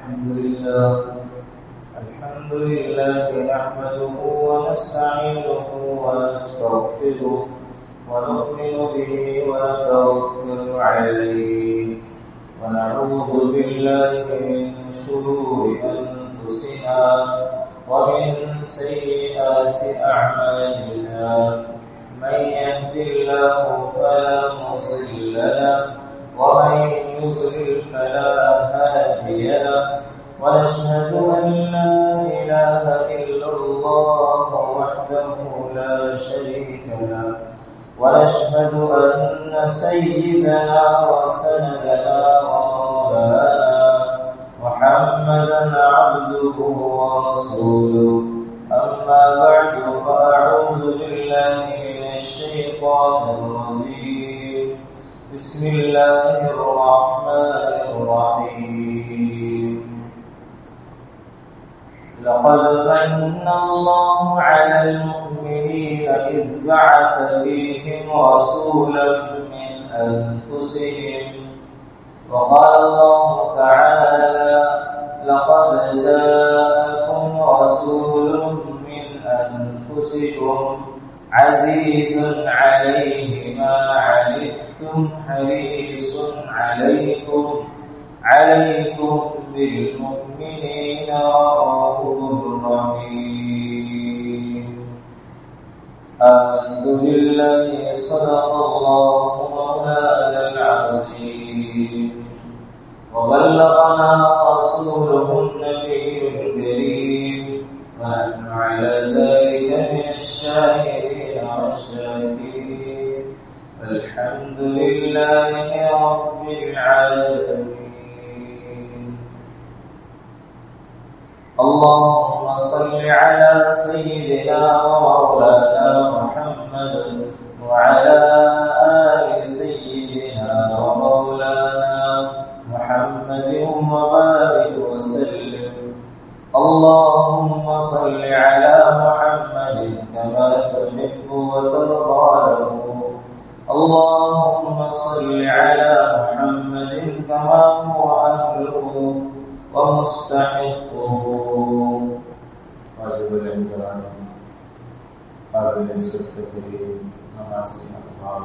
الحمد لله نحمده ونستعينه ونستغفره ونؤمن به ونتوكل عليه ونعوذ بالله من شرور أنفسنا ومن سيئات أعمالنا من يهد الله فلا مضل له ومن يضلل فلا هادي له ونشهد أن لا إله إلا الله وحده لا شريك له ونشهد أن سيدنا وسندنا ومولانا محمدا عبده ورسوله أما بعد فأعوذ بالله من الشيطان الرجيم بسم الله الرحمن الرحيم لقد من الله على المؤمنين إذ بعث فيهم رسولا من أنفسهم وقال الله تعالى لقد جاءكم رسول من أنفسكم عزيز عليه ما عنتم حريص عليكم بالمؤمنين رؤوف رحيم آمنت بالله صدق الله مولانا العظيم وبلغنا رسوله النبي الكريم ونحن على ذلك من الشاهدين والشاكرين الحمد لله رب العالمين اللهم صل على سيدنا ومولانا محمد وعلى آل سيدنا ومولانا محمد وبارك وسلم اللهم صل على محمد كما تحب وترضى له اللهم صل على محمد كما هو أهله ومستحقه واجب الاحترام قابل عزت کریم نماسی اخبار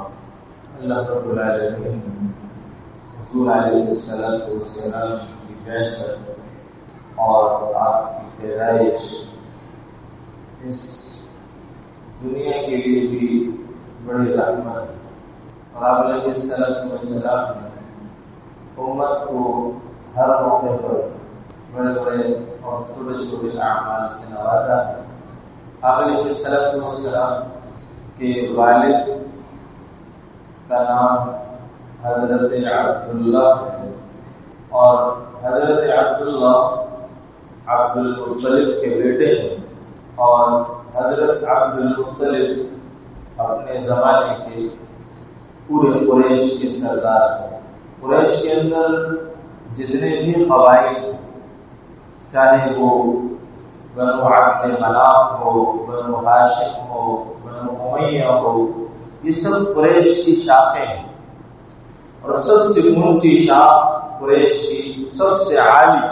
اللہ رب العالمین حضور علیہ السلام کی بعثت اور آپ کی پیدائش اس دنیا کے لیے بھی بڑی رحمت ہے اور آپ علیہ السلام نے امت کو ہر موقع پر بڑے بڑے اور چھوٹے چھوٹے اعمال سے نوازا ہے آپ علیہ السلام کے والد کا نام حضرت عبداللہ ہے اور حضرت عبداللہ عبد المطلب کے بیٹے ہیں اور حضرت عبد المطلب اپنے زمانے کے پورے قریش کے سردار تھے قریش کے اندر جتنے بھی قبائل تھے چاہے وہ بنو عبد مناف ہو بنو ہاشم ہو بنو امیہ ہو یہ سب قریش کی شاخیں ہیں اور سب سے اونچی شاخ قریش کی سب سے عالی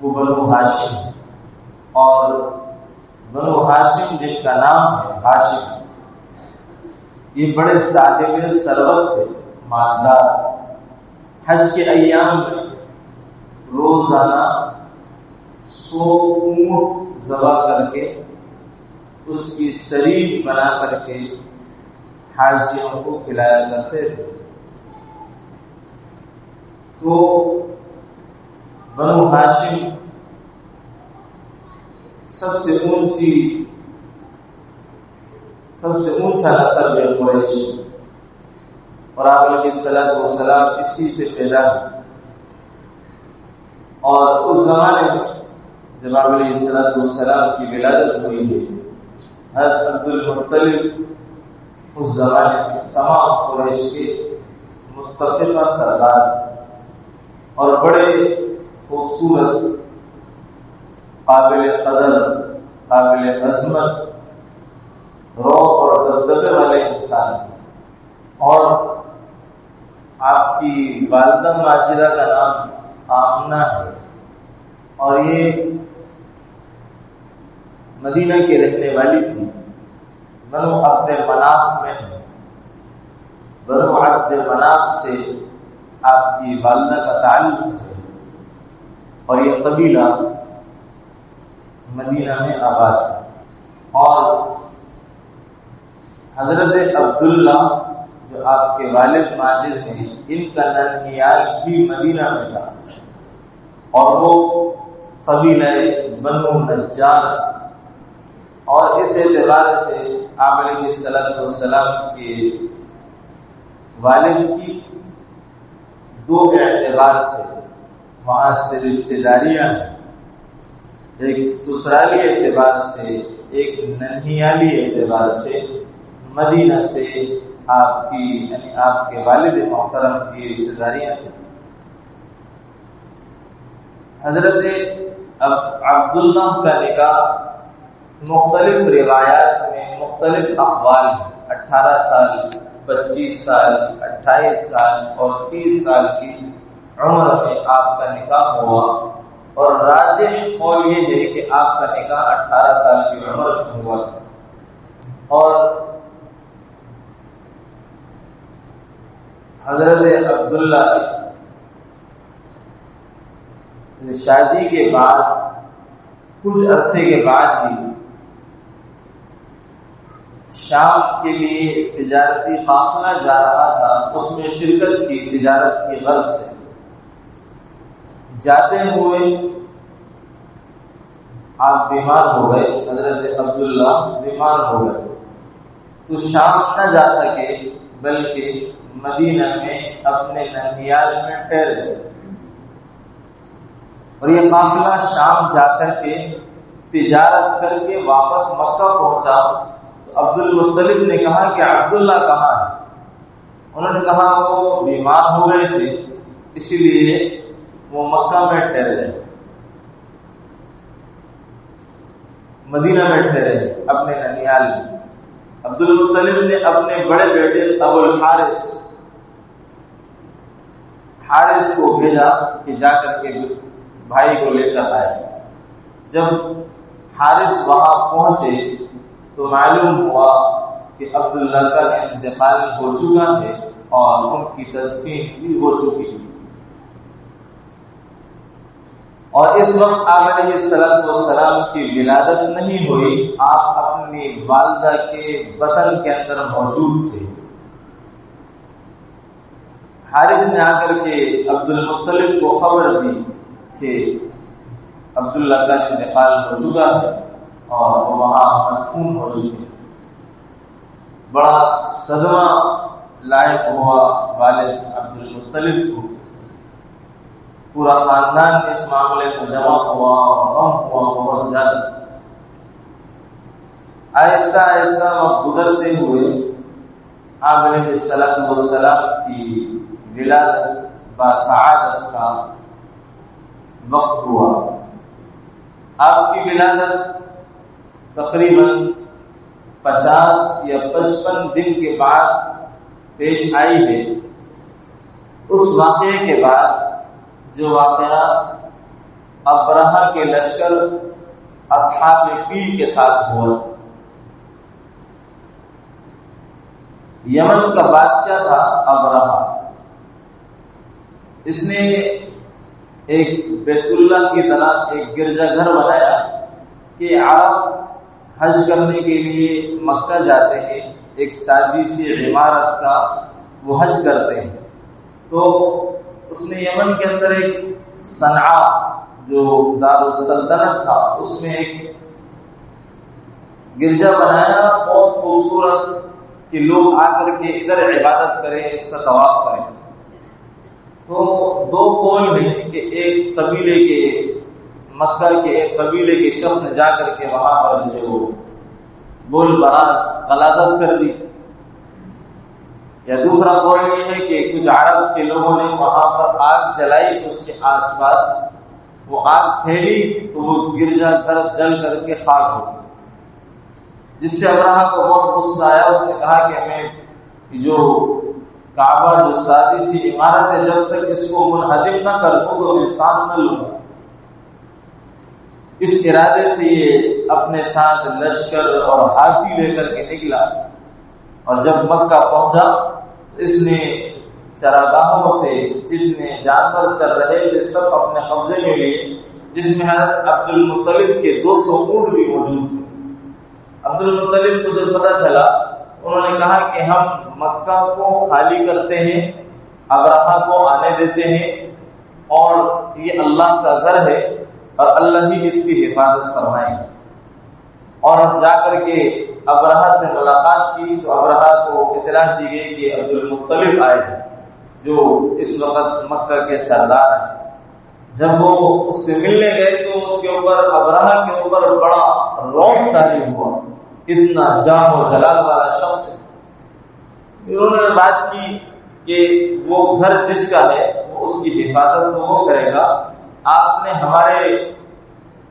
وہ بنو ہاشم ہے اور بنو ہاشم جن کا نام ہے ہاشم یہ بڑے صاحب ثروت تھے مالدار حج کے ایام میں روزانہ 100 اونٹ ذبح کر کے اس کی سرید بنا کر کے حاجیوں کو کھلایا کرتے تھے تو بنو ہاشم سب سے اونچا نسل ہے قریش اور آپ علیہ السلام اسی سے پیدا ہے اور اس زمانے میں جب آپ علیہ السلام کی ولادت ہوئی ہے حضرت عبد المطلب اس زمانے میں تمام قریش کے متفقہ سردار تھے اور بڑے خوبصورت قابل قدر قابل عظمت روح اور دبدبے والے انسان تھے اور آپ کی والدہ ماجرہ کا نام آمنہ ہے اور یہ مدینہ کے رہنے والی تھی، بنو عبد مناف میں ہے۔ بنو عبد مناف سے آپ کی والدہ کا تعلق ہے، اور یہ قبیلہ مدینہ میں آباد تھا۔ اور حضرت عبداللہ جو آپ کے والد ماجد ہیں، ان کا ننھیال بھی مدینہ میں تھا، اور وہ قبیلہ بنو نجار تھا۔ اور اس اعتبار سے آپ علیہ السلام کے والد کی دو اعتبار سے وہاں سے رشتہ داریاں ہیں، ایک سسرالی اعتبار سے، ایک ننھیالی اعتبار سے مدینہ سے آپ کی یعنی آپ کے والد محترم کی رشتہ داریاں تھیں۔ حضرت عبداللہ کا نکاح مختلف روایات میں مختلف اقوال ہیں، 18 سال، 25 سال، 28 سال اور 30 سال کی عمر میں آپ کا نکاح ہوا، اور راجح قول یہ ہے کہ آپ کا نکاح 18 سال کی عمر میں ہوا تھا۔ اور حضرت عبداللہ شادی کے بعد کچھ عرصے کے بعد ہی شام کے لیے تجارتی قافلہ جا رہا تھا، اس میں شرکت کی تجارت کی غرض سے۔ جاتے ہوئے آپ بیمار ہو گئے، حضرت عبداللہ بیمار ہو گئے، تو شام نہ جا سکے بلکہ مدینہ میں اپنے ننھیال میں ٹھہر گئے، اور یہ قافلہ شام جا کر کے تجارت کر کے واپس مکہ پہنچا۔ تو عبد المطلب نے کہا کہ عبداللہ کہاں ہے؟ انہوں نے کہا وہ بیمار ہو گئے تھے، اسی لیے وہ مکہ میں ٹھہرے رہے، مدینہ میں ٹھہرے اپنے ننھیال میں۔ عبد المطلب نے اپنے بڑے بیٹے ابو الحارث کو بھیجا کہ جا کر کے بھائی کو لے کر آئے۔ جب حارث وہاں پہنچے تو معلوم ہوا کہ عبداللہ کا انتقال ہو چکا ہے اور ان کی تدفین بھی ہو چکی ہے، اور اس وقت آپ علیہ السلام کی ولادت نہیں ہوئی، آپ اپنی والدہ کے بطن کے اندر موجود تھے۔ حارث نے آ کر کے عبد المطلب کو خبر دی کہ عبداللہ کا انتقال ہو چکا ہے اور وہ وہاں مدفون ہو چکے۔ بڑا صدمہ لائق ہوا والد عبد المطلب کو، پورا خاندان اس معاملے کو جمع ہوا اور غم ہوا بہت زیادہ۔ آہستہ آہستہ وقت گزرتے ہوئے آپ علیہ السلام کی ولادت باسعادت کا وقت ہوا۔ آپ کی ولادت تقریباً 50 یا 55 دن کے بعد پیش آئی ہے۔ اس واقعے کے بعد جو واقعہ ابرہہ کے لشکر اصحاب فیل کے ساتھ ہوا، یمن کا بادشاہ تھا ابرہہ، اس نے ایک بیت اللہ کی طرح ایک گرجا گھر بنایا کہ عرب حج کرنے کے لیے مکہ جاتے ہیں، ایک سازشی عمارت کا وہ حج کرتے ہیں۔ تو اس نے یمن کے اندر ایک صنعاء جو دارالسلطنت تھا، اس میں ایک گرجا بنایا بہت خوبصورت کہ لوگ آ کر کے ادھر عبادت کریں، اس کا طواف کریں۔ تو دو قول ہیں کہ ایک قبیلے کے مکہ کے ایک قبیلے کے شخص نے جا کر کے وہاں پر جو بول براز غلاظت کر دی، یا دوسرا قول یہ ہے کہ کچھ عرب کے لوگوں نے وہاں پر آگ جلائی، اس کے آس پاس وہ آگ پھیلی تو وہ گرجا گھر جل کر کے خاک ہو گئی، جس سے ابرہہ کو بہت غصہ آیا۔ اس نے کہا کہ میں جو کعبہ جو سازشی عمارت ہے، جب تک اس کو منہدم نہ کر دوں تو میں سانس نہ لوں گا۔ اس ارادے سے یہ اپنے ساتھ لشکر اور ہاتھی لے کر کے نکلا، اور جب مکہ پہنچا اس نے چراگاہوں سے جتنے جانور چر رہے تھے سب اپنے قبضے میں لیے، جس میں حضرت عبد المطلب کے 200 اونٹ بھی موجود تھے۔ عبد المطلب کو جب پتہ چلا، انہوں نے کہا کہ ہم مکہ کو خالی کرتے ہیں، ابرہہ کو آنے دیتے ہیں، اور یہ اللہ کا گھر ہے اور اللہ ہی اس کی حفاظت فرمائے گا۔ اور جا کر کے ابرہہ سے ملاقات کی تو ابرہہ کو اطلاع دی گئی کہ عبد المطلب آئے ہیں جو اس وقت مکہ کے سردار ہیں۔ جب وہ اس سے ملنے گئے تو اس کے اوپر ابرہہ کے اوپر بڑا رعب طاری ہوا، اتنا جان و جلال والا شخص ہے۔ انہوں نے بات کی کہ وہ گھر جس کا ہے وہ اس کی حفاظت تو وہ کرے گا، آپ نے ہمارے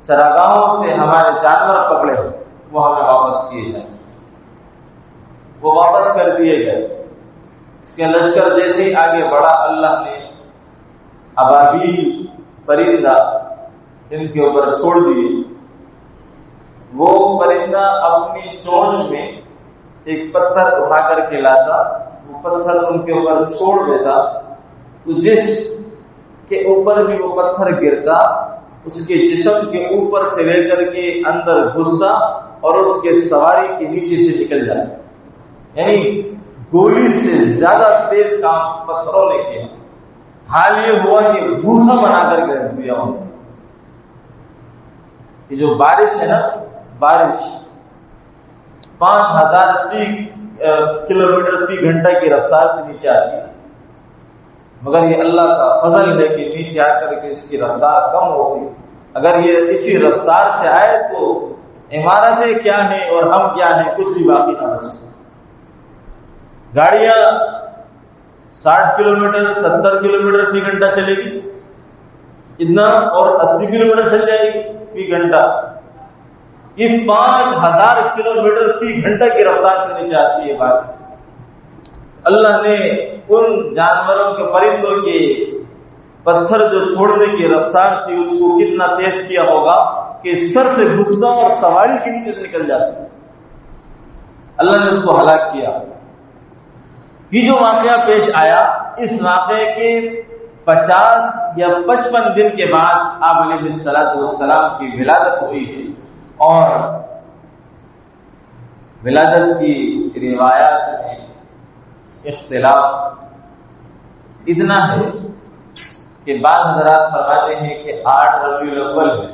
چراگاہوں سے ہمارے جانور پکڑے ہیں وہ ہمیں واپس کیے جائیں۔ وہ واپس کر دیے گئے۔ اس کے لشکر جیسے ہی آگے بڑھا، اللہ نے ابابیل پرندہ ان کے اوپر چھوڑ دیے۔ وہ پرندہ اپنی چونچ میں ایک پتھر اٹھا کر کے لاتا، وہ پتھر ان کے اوپر چھوڑ دیتا تو جس کے اوپر بھی وہ پتھر گرتا اس کے جسم کے اوپر سے لے کر کے اندر گھستا اور اس کے سواری کے نیچے سے نکل جاتا۔ یعنی گولی سے زیادہ تیز کام پتھروں نے کیا۔ حال یہ ہوا کہ بھوسا بنا کر کے رکھ دیا انہوں نے۔ یہ جو بارش ہے نا، بارش 5000 کلومیٹر فی گھنٹہ کی رفتار سے نیچے آتی ہے، مگر یہ اللہ کا فضل ہے کہ نیچے آ کر کے اس کی رفتار کم ہوتی۔ اگر یہ اسی رفتار سے آئے تو عمارتیں کیا ہیں اور ہم کیا ہیں کچھ بھی باقی نہ بچے۔ گاڑیاں 60 کلومیٹر 70 کلومیٹر فی گھنٹہ چلے گی اتنا، اور 80 کلومیٹر چل جائے گی فی گھنٹہ۔ یہ 5000 کلومیٹر فی گھنٹہ کی رفتار سے نیچے آتی ہے بات۔ اللہ نے ان جانوروں کے پرندوں کے پتھر جو چھوڑنے کی رفتار تھی اس کو کتنا تیز کیا ہوگا کہ سر سے گھستا اور سواری کے نیچے سے نکل جاتا۔ اللہ نے اس کو ہلاک کیا۔ یہ جو واقعہ پیش آیا، اس واقعے کے 50 یا 55 دن کے بعد آپ علیہ الصلوۃ والسلام کی ولادت ہوئی ہے، اور ولادت کی روایات میں اختلاف اتنا ہے کہ بعض حضرات فرماتے ہیں کہ 8 ربیع الاول ہے،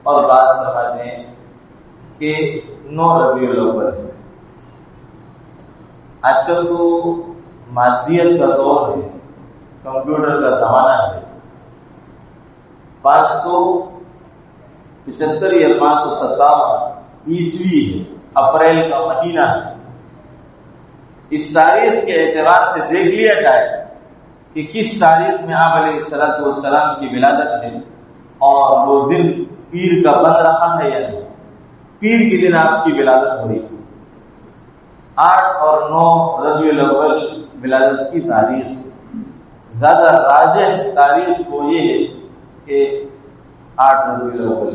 اور بعض فرماتے ہیں کہ 9 ربیع الاول ہے۔ آج کل تو مادیت کا دور ہے، کمپیوٹر کا زمانہ ہے۔ 575 یا 557 عیسوی ہے، اپریل کا مہینہ ہے۔ اس تاریخ کے اعتبار سے دیکھ لیا جائے کہ کس تاریخ میں آپ علیہ الصلوۃ والسلام کی ولادت ہے، اور وہ دن پیر کا بن رہا ہے یا نہیں۔ پیر کے دن آپ کی ولادت ہوئی۔ 8 اور 9 ربیع الاول ولادت کی تاریخ۔ زیادہ راجح تاریخ وہ یہ ہے کہ 8 ربیع الاول،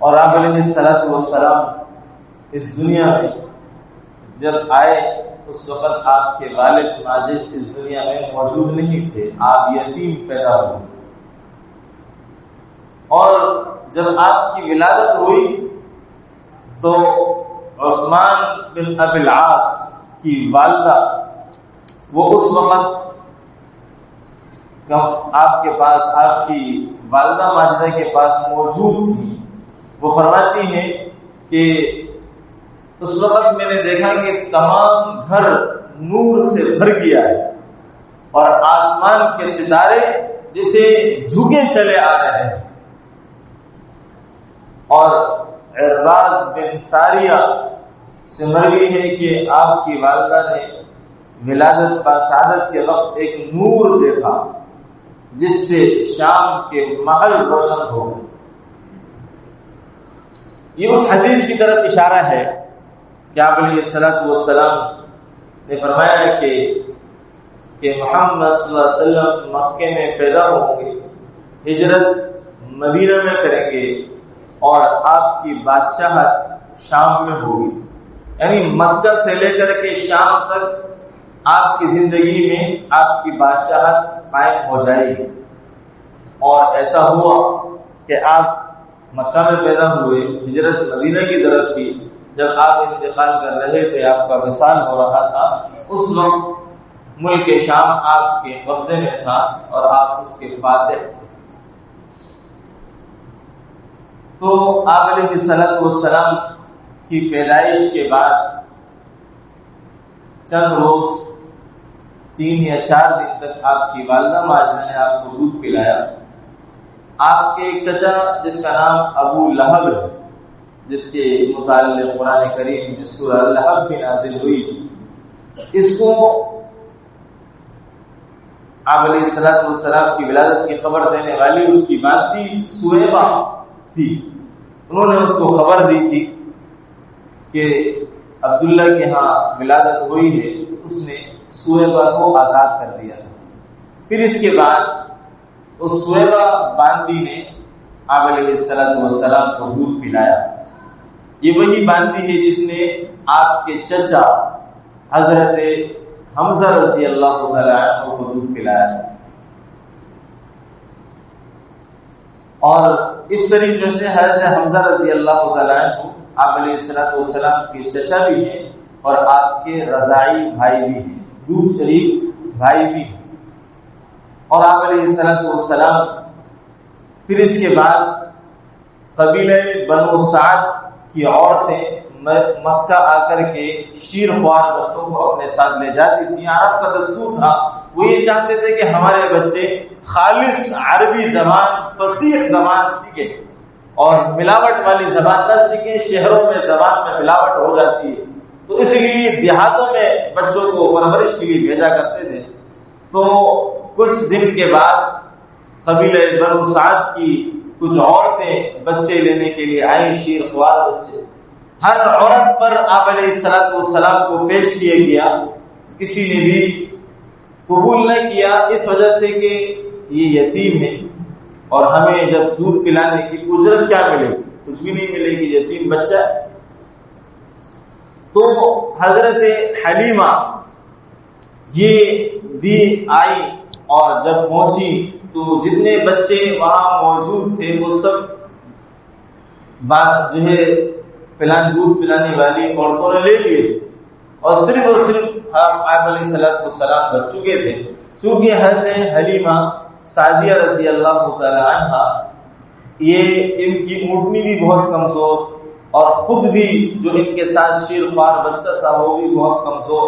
اور آپ علیہ الصلوۃ والسلام اس دنیا میں جب آئے اس وقت آپ کے والد ماجد اس دنیا میں موجود نہیں تھے، آپ یتیم پیدا ہوئے، اور جب آپ کی ولادت ہوئی تو عثمان بن ابی العاص کی والدہ وہ اس وقت آپ کے پاس، آپ کی والدہ ماجدہ کے پاس موجود تھی۔ وہ فرماتی ہیں کہ اس وقت میں نے دیکھا کہ تمام گھر نور سے بھر گیا ہے، اور آسمان کے ستارے جیسے جھکے چلے آ رہے ہیں، اور عرباز بن ساریہ سے مروی ہے کہ آپ کی والدہ نے ولادت باسعادت کے وقت ایک نور دیکھا جس سے شام کے محل روشن ہو گئے۔ یہ اس حدیث کی طرف اشارہ ہے کہ آپ علیہ الصلوۃ والسلام نے فرمایا ہے کہ محمد صلی اللہ علیہ وسلم مکے میں پیدا ہوں گے ہجرت مدینہ میں کریں گے اور آپ کی بادشاہت شام میں ہوگی، یعنی مکہ سے لے کر کے شام تک آپ کی زندگی میں آپ کی بادشاہت قائم ہو جائے گی۔ اور ایسا ہوا کہ آپ مکہ میں پیدا ہوئے، ہجرت مدینہ کی طرف کی، جب آپ انتقال کر رہے تھے، آپ کا وصال ہو رہا تھا، اس وقت ملک شام آپ کے قبضے میں تھا اور آپ اس کے فاتح تھے۔ تو آپ علیہ السلام کی پیدائش کے بعد چند روز 3 یا 4 دن تک آپ کی والدہ ماجدہ نے آپ کو دودھ پلایا۔ آپ کے ایک چچا جس کا نام ابو لہب ہے، جس کے متعلق قرآن کریم میں سورہ لہب بھی نازل ہوئی تھی، اس کو آپ علیہ السلام کی ولادت کی خبر دینے والی اس کی مادی سویبہ تھی۔ انہوں نے اس کو خبر دی تھی کہ عبداللہ کے ہاں ولادت ہوئی ہے، تو اس نے سویبہ کو آزاد کر دیا تھا۔ پھر اس کے بعد اس سویبہ باندی نے آپ علیہ السلام کو دودھ پلایا۔ یہ وہی باندی ہے جس نے آپ کے چچا حضرت حمزہ رضی اللہ تعالی عنہ کو دودھ پلایا، اور اس طریقے سے حضرت حمزہ رضی اللہ تعالی عنہ آپ علیہ السلام کے چچا بھی ہیں اور آپ کے رضاعی بھائی بھی ہیں، دودھ شریک بھائی بھی ہیں۔ اور آپ علیہ السلام پھر اس کے بعد قبیلہ بنو سعد کی عورتیں مکہ آ کر کے شیر خوار بچوں کو اپنے ساتھ لے جاتی تھی۔ عرب کا دستور تھا، وہ یہ چاہتے تھے کہ ہمارے بچے خالص عربی زبان، فصیح زبان سیکھیں اور ملاوٹ والی زبان نہ سیکھیں۔ شہروں میں زبان میں ملاوٹ ہو جاتی ہے، تو اس لیے دیہاتوں میں بچوں کو پرورش کے لیے بھیجا کرتے تھے۔ تو کچھ دن کے بعد قبیلہ بنو سعد کی کچھ عورتیں بچے لینے کے لیے آئیں، شیر خوار بچے۔ ہر عورت پر آپ علیہ السلام کو پیش کیا گیا، کسی نے بھی قبول نہ کیا، اس وجہ سے کہ یہ یتیم ہے اور ہمیں جب دودھ پلانے کی اجرت کیا ملے گی؟ کچھ بھی نہیں ملے گی، یتیم بچہ ہے۔ تو حضرت حلیمہ یہ بھی آئی، اور جب پہنچی تو جتنے بچے وہاں موجود تھے وہ سب جو ہے دودھ پلانے والی عورتوں نے لے لیے تھے، اور صرف آپ علیہ السلام بچ چکے تھے۔ چونکہ حضرت حلیمہ سعدیہ رضی اللہ تعالی عنہا، یہ ان کی اونٹنی بھی بہت کمزور، اور خود بھی جو ان کے ساتھ شیر خوار بچہ تھا وہ بھی بہت کمزور،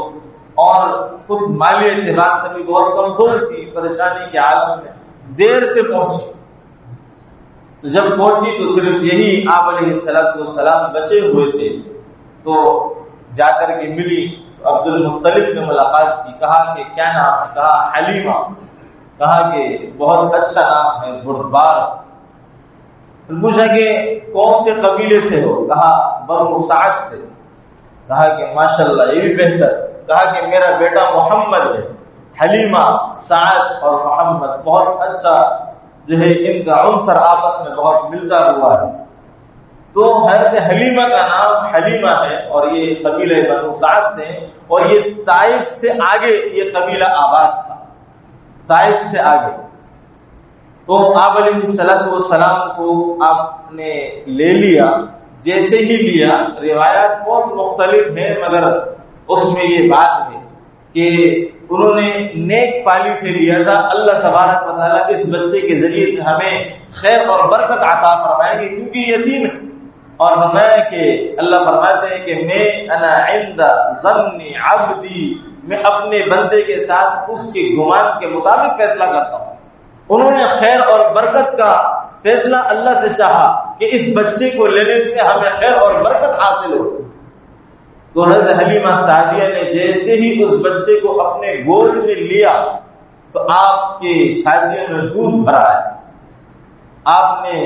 اور خود مالی اعتبار سے بھی بہت کمزور تھی، پریشانی کے عالم میں دیر سے پہنچی۔ تو جب پہنچی تو صرف یہی آپ علیہ السلام بچے ہوئے تھے، تو جا کر کے ملی تو عبد المطلب نے ملاقات کی، کہا کہ کیا نام ہے؟ کہا حلیمہ۔ کہا کہ بہت اچھا نام ہے، بردبار۔ پوچھا کہ کون سے قبیلے سے ہو؟ کہا بنو سعد سے۔ کہا کہ ماشاءاللہ یہ بھی بہتر۔ کہا کہ میرا بیٹا محمد ہے۔ حلیمہ، سعد اور محمد بہت اچھا جو ہے، ان کا عنصر آپس میں بہت ملتا ہوا ہے۔ تو حضرت حلیمہ کا نام حلیمہ ہے، اور یہ قبیلہ بنو سعد سے، اور یہ طائف سے آگے یہ قبیلہ آباد تھا، طائف سے آگے۔ تو آپ علیہ السلام کو آپ نے لے لیا۔ جیسے ہی لیا، روایات بہت مختلف ہیں، مگر اس میں یہ بات ہے کہ انہوں نے نیک فالی سے لیا تھا، اللہ تبارک و تعالیٰ اس بچے کے ذریعے سے ہمیں خیر اور برکت عطا فرمائیں گے، کیونکہ یتیم ہے۔ اور فرمایا کہ اللہ فرماتے ہیں کہ میں انا عند ظن عبدی، میں اپنے بندے کے ساتھ اس کے گمان کے مطابق فیصلہ کرتا ہوں۔ انہوں نے خیر اور برکت کا فیصلہ اللہ سے چاہا کہ اس بچے کو لینے سے ہمیں خیر اور برکت حاصل ہو۔ تو حضرت حلیمہ سعدیہ نے جیسے ہی اس بچے کو اپنے گود میں لیا تو آپ کے چھاتیوں میں دودھ بھرا ہے، آپ نے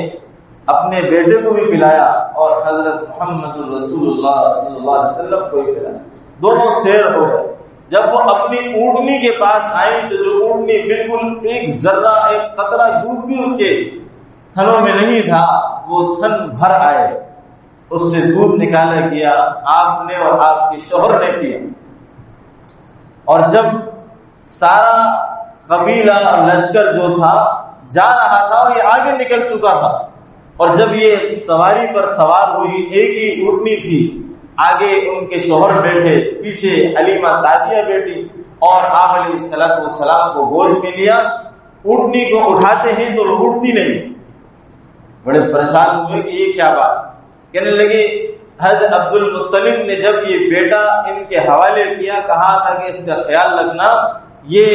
اپنے بیٹے کو بھی پلایا اور حضرت محمد رسول اللہ صلی اللہ علیہ وسلم کو بھی پلایا، دونوں سیر ہو گئے۔ جب وہ اپنی اونٹنی کے پاس آئے تو جو اونٹنی بالکل ایک ذرہ ایک قطرہ دودھ بھی اس کے تھنوں میں نہیں تھا، وہ تھن بھر آئے، اس سے دودھ نکالا گیا، آپ نے اور آپ کے شوہر نے پیا۔ اور جب سارا قبیلہ لشکر جو تھا جا رہا تھا اور یہ آگے نکل چکا تھا، اور جب یہ سواری پر سوار ہوئی، ایک ہی اونٹنی تھی، آگے ان کے شوہر بیٹھے، پیچھے حلیمہ سعدیہ بیٹھی، اور آپ علیہ السلام کو گود میں لیا۔ اونٹنی کو اٹھاتے ہیں تو اٹھتی نہیں، بڑے پریشان ہوئے کہ یہ کیا بات، کہنے لگے حضرت عبد المطلب نے جب یہ بیٹا ان کے حوالے کیا، کہا تھا کہ اس کا خیال رکھنا، یہ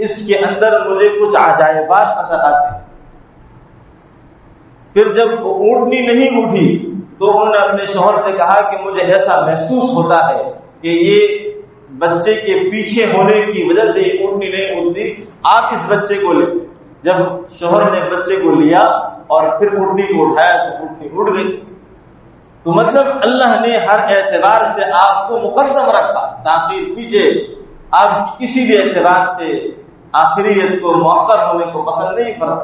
اس کے اندر مجھے کچھ عجائبات نظر آتے ہیں۔ پھر جب اونٹنی نہیں اٹھی تو انہوں نے اپنے شوہر سے کہا کہ مجھے ایسا محسوس ہوتا ہے کہ یہ بچے کے پیچھے ہونے کی وجہ سے یہ اونٹنی نہیں اٹھتی، آپ اس بچے کو لیں۔ جب شوہر نے بچے کو لیا اور پھر اونٹنی کو اٹھایا تو اونٹنی اڑ گئی۔ تو مطلب اللہ نے ہر اعتبار سے آپ کو مقدم رکھا، تاخیر پیچھے آپ کسی بھی اعتبار سے آخریت کو مؤخر ہونے کو پسند نہیں فرما۔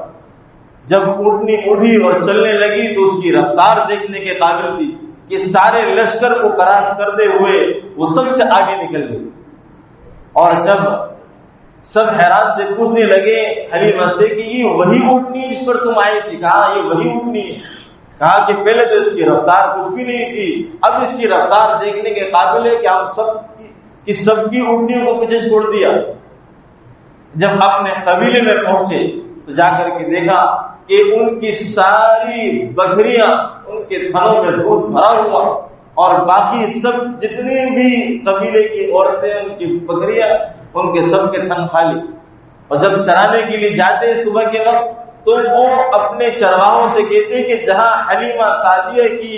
جب اونٹنی اٹھی اور چلنے لگی تو اس کی رفتار دیکھنے کے قابل تھی کہ سارے لشکر کو کراس کرتے ہوئے وہ سب سے آگے نکل گئی۔ اور جب سب حیران سے پوچھنے لگے حلیمہ سے کہ یہ وہی اونٹنی جس پر تم آئی تھی، کہا یہ وہی اونٹنی ہے۔ کہا کہ پہلے تو اس کی رفتار کچھ بھی نہیں تھی، اب اس کی رفتار دیکھنے کے قابل ہے کہ ہم سب کی اونٹنیوں کو پیچھے چھوڑ دیا۔ جب اپنے قبیلے میں پہنچے تو جا کر کے دیکھا کہ ان کی ساری بکریاں ان کے تھنوں میں دودھ بھرا ہوا، اور باقی سب جتنی بھی قبیلے کی عورتیں ان کی بکریاں ان کے سب کے تھن خالی۔ اور جب چرانے کے لیے جاتے صبح کے وقت تو وہ اپنے چرواہوں سے کہتے کہ جہاں حلیمہ سعدیہ کی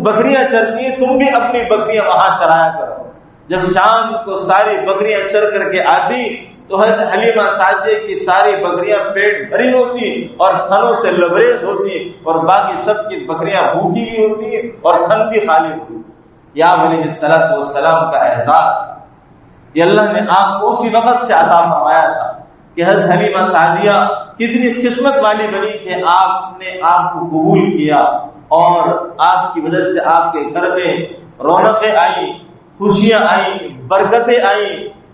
بکریاں چرتی ہیں تم بھی اپنی بکریاں وہاں چرایا کرو۔ جب شام کو ساری بکریاں چر کر کے آتی تو حضرت حلیمہ سعدیہ کی ساری بکریاں پیٹ بھری ہوتی اور تھنوں سے لبریز ہوتی، اور باقی سب کی بکریاں بھوکی بھی ہوتی اور تھن بھی خالی ہوتی۔ یا علیہ السلام کا احساس یہ اللہ نے آپ کو اسی وقت سے عطا فرمایا تھا کہ حضرت حلیمہ سعدیہ کتنی قسمت والی بنی کہ آپ نے آپ کو قبول کیا، اور آپ کی وجہ سے آپ کے گھر میں رونقیں آئیں، خوشیاں آئیں، برکتیں آئیں،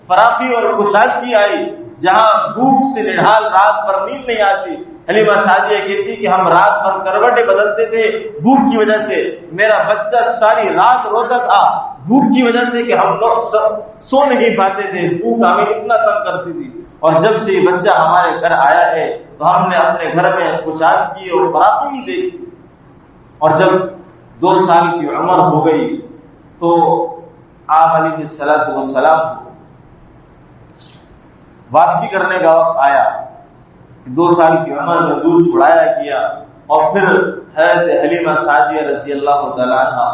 فراخی اور کشادگی آئی۔ جہاں بھوک سے نڈھال رات پر نیند نہیں آتی، حلیمہ سعدیہ کہتی کہ ہم رات بھر کروٹیں بدلتے تھے بھوک کی وجہ سے، میرا بچہ ساری رات روتا تھا بھوک کی وجہ سے کہ ہم لوگ سو نہیں پاتے تھے، بھوک ہمیں اتنا تنگ کرتی تھی، اور جب سے یہ بچہ ہمارے گھر آیا ہے تو ہم نے اپنے گھر میں کشادگی اور فراخی دیکھی۔ اور جب 2 سال کی عمر ہو گئی تو آپ علیہ السلام کو واپسی کرنے کا وقت آیا۔ 2 سال کی عمر میں دودھ چھڑایا گیا، اور پھر حضرت حلیمہ سعدیہ رضی اللہ تعالیٰ عنہ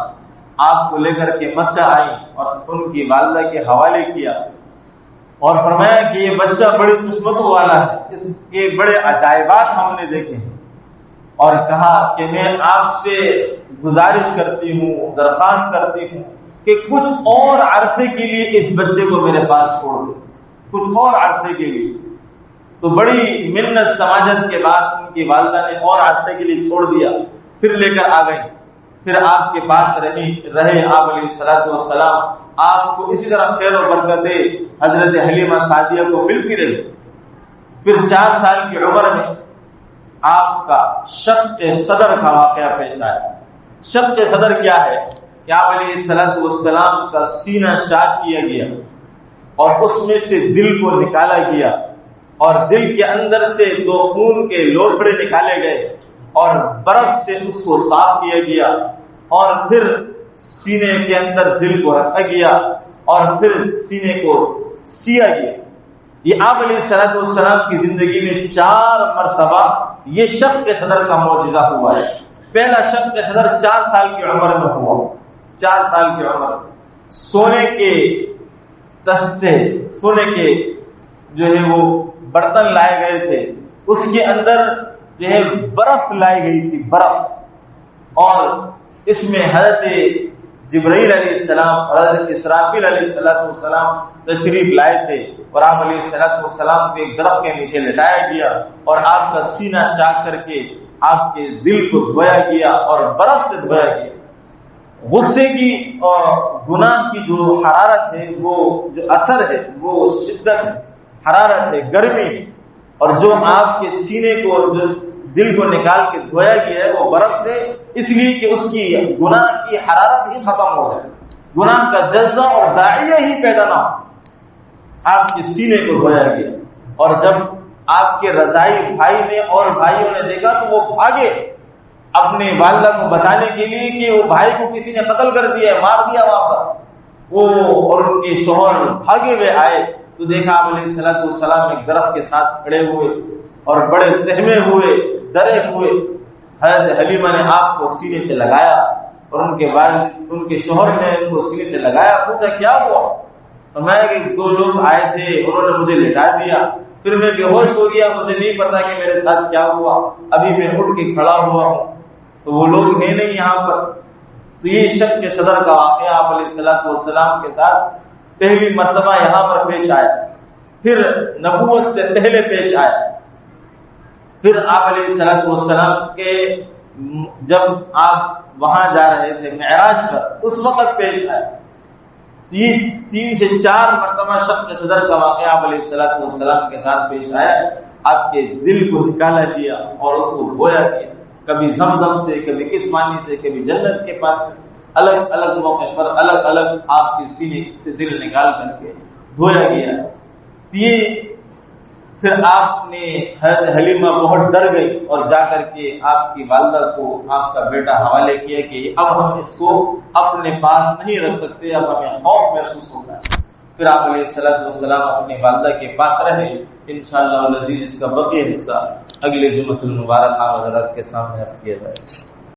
آپ کو لے کر کے مکہ آئی اور ان کی والدہ کے حوالے کیا، اور فرمایا کہ یہ بچہ بڑی قسمتوں والا ہے، اس کے بڑے عجائبات ہم نے دیکھے ہیں، اور کہا کہ میں آپ سے گزارش کرتی ہوں، درخواست کرتی ہوں کہ کچھ اور عرصے کے لیے اس بچے کو میرے پاس چھوڑ دو، کچھ اور عرصے کے لیے۔ تو بڑی منت سماجت کے بعد ان کی والدہ نے اور عرصے کے لیے چھوڑ دیا، پھر لے کر آ گئی، پھر آپ کے پاس رہے آپ علیہ السلام، آپ کو اسی طرح خیر و برکتیں حضرت حلیمہ سعدیہ کو ملتی رہی۔ پھر 4 سال کی عمر میں آپ کا شق صدر کا واقعہ پیش آیا۔ شق صدر کیا ہے کہ آپ علیہ السلام کا سینہ چاک کیا گیا، اور اس میں سے دل کو نکالا گیا، اور دل کے اندر سے 2 خون کے لوتھڑے نکالے گئے، اور برف سے اس کو صاف کیا گیا، اور پھر سینے کے اندر دل کو رکھا گیا، اور پھر سینے کو سیا گیا۔ یہ آپ علیہ السلام کی زندگی میں 4 مرتبہ یہ شق صدر کا معجزہ ہوا ہے۔ پہلا شق صدر 4 سال کی عمر میں ہوا۔ 4 سال کی عمر سونے کے تختے، سونے کے جو ہے وہ برتن لائے گئے تھے، اس کے اندر جو ہے برف لائی گئی تھی، برف، اور اس میں حضرت جبرائیل علیہ السلام اور حضرت اسرافیل علیہ السلام تشریف لائے تھے اور آپ علیہ السلام کو ایک درخت کے نیچے لٹایا گیا اور آپ کا سینہ چاک کر کے آپ کے دل کو دھویا گیا اور برف سے دھویا گیا. غصے کی اور گناہ کی جو حرارت ہے، وہ جو اثر ہے، وہ شدت ہے، حرارت ہے، گرمی، اور جو آپ کے سینے کو جو دل کو نکال کے دھویا گیا ہے وہ برف سے، اس لیے کہ اس کی گناہ کی حرارت ہی ختم ہو جائے، گناہ کا جذبہ اور داعیہ ہی پیدا نہ ہو. آپ کے سینے کو دھویا گیا. اور جب آپ کے رضائی بھائی نے اور بھائیوں نے دیکھا تو وہ بھاگے اپنے والدہ کو بتانے کے لیے کہ وہ بھائی کو کسی نے قتل کر دیا ہے، مار دیا وہاں پر. وہ اور ان کے شوہر بھاگے ہوئے آئے تو دیکھا آپ علیہ السلام ایک درخت کے ساتھ کھڑے ہوئے اور بڑے سہمے ہوئے، ڈرے ہوئے. حضرت حلیمہ نے آپ کو سینے سے لگایا اور ان کے شوہر نے ان کو سینے سے لگایا. پوچھا کیا ہوا؟ فرمایا کہ 2 لوگ آئے تھے، انہوں نے مجھے لٹا دیا، پھر میں بے ہوش ہو گیا، مجھے نہیں پتا کہ میرے ساتھ کیا ہوا، ابھی میں اٹھ کے کھڑا ہوا ہوں تو وہ لوگ ہیں نہیں یہاں پر. تو یہ شق کے صدر کا واقعہ آپ علیہ السلام کے ساتھ پہلی مرتبہ یہاں پر پیش آیا، پھر نبوت سے پہلے پیش آیا، پھر آپ علیہ السلام کے جب آپ وہاں جا رہے تھے معراج پر اس وقت پیش آیا. یہ 3 سے 4 مرتبہ شق کے صدر کا واقعہ آپ علیہ السلام کے ساتھ پیش آیا. آپ کے دل کو نکالا گیا اور اس کو دھویا گیا، کبھی زمزم سے، کبھی کس پانی سے، کبھی جنت کے پاس، الگ الگ موقع پر الگ الگ آپ کے سینے سے دل نکال کر کے دھویا گیا. یہ پھر آپ نے حضرت حلیمہ بہت ڈر گئی اور جا کر کے آپ کی والدہ کو آپ کا بیٹا حوالے کیا کہ اب ہم اس کو اپنے پاس نہیں رکھ سکتے، اب ہمیں خوف محسوس ہوتا ہے. پھر آپ علیہ السلام اپنی والدہ کے پاس رہے. انشاءاللہ العزیز اس کا بقیہ حصہ اگلے جمعۃ المبارک آپ حضرات کے سامنے عرض کیا جائے گا.